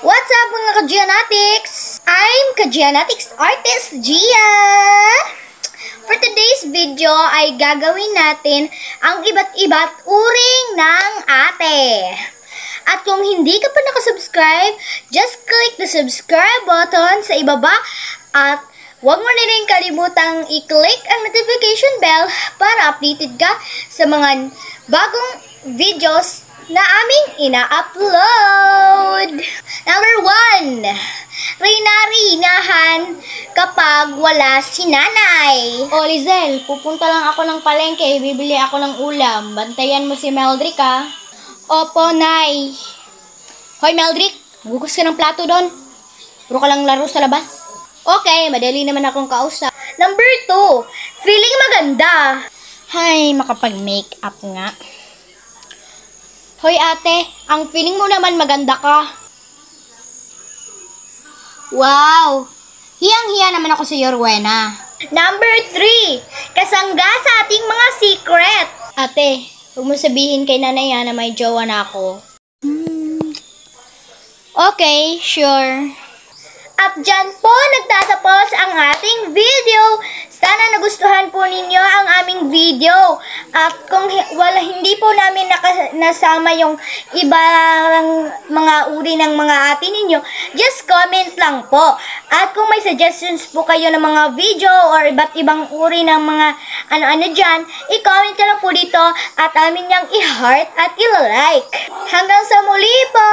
What's up mga ka-Gianatics? I'm ka-Gianatics Artist Gia! For today's video ay gagawin natin ang iba't iba't uring ng ate. At kung hindi ka pa nakasubscribe, just click the subscribe button sa ibaba at huwag mo na rin kalimutang i-click ang notification bell para updated ka sa mga bagong videos na aming ina-upload. Number 1, rinahan kapag wala si nanay. O Lizel, pupunta lang ako ng palengke, bibili ako ng ulam. Bantayan mo si Meldrick ha. Opo, Nay. Hoy Meldrick, gugus ka ng plato doon. Puro ka lang laro sa labas. Okay, madali naman akong kausap. Number 2, feeling maganda. Hay, makapag-makeup nga. Hoy ate, ang feeling mo naman maganda ka. Wow! Hiyang-hiya naman ako sa Yorwena. Number 3, kasangga sa ating mga secret. Ate, huwag mo sabihin kay nanay na may jowa na ako. Okay, sure. At dyan po nagtatapos ang ating video. Sana nagustuhan po ninyo ang aming video. At kung hindi po namin nasama yung ibang mga uri ng mga ate ninyo, just comment lang po. At kung may suggestions po kayo ng mga video or iba't ibang uri ng mga ano-ano dyan, i-comment ka lang po dito at amin niyang i-heart at i-like. Hanggang sa muli po!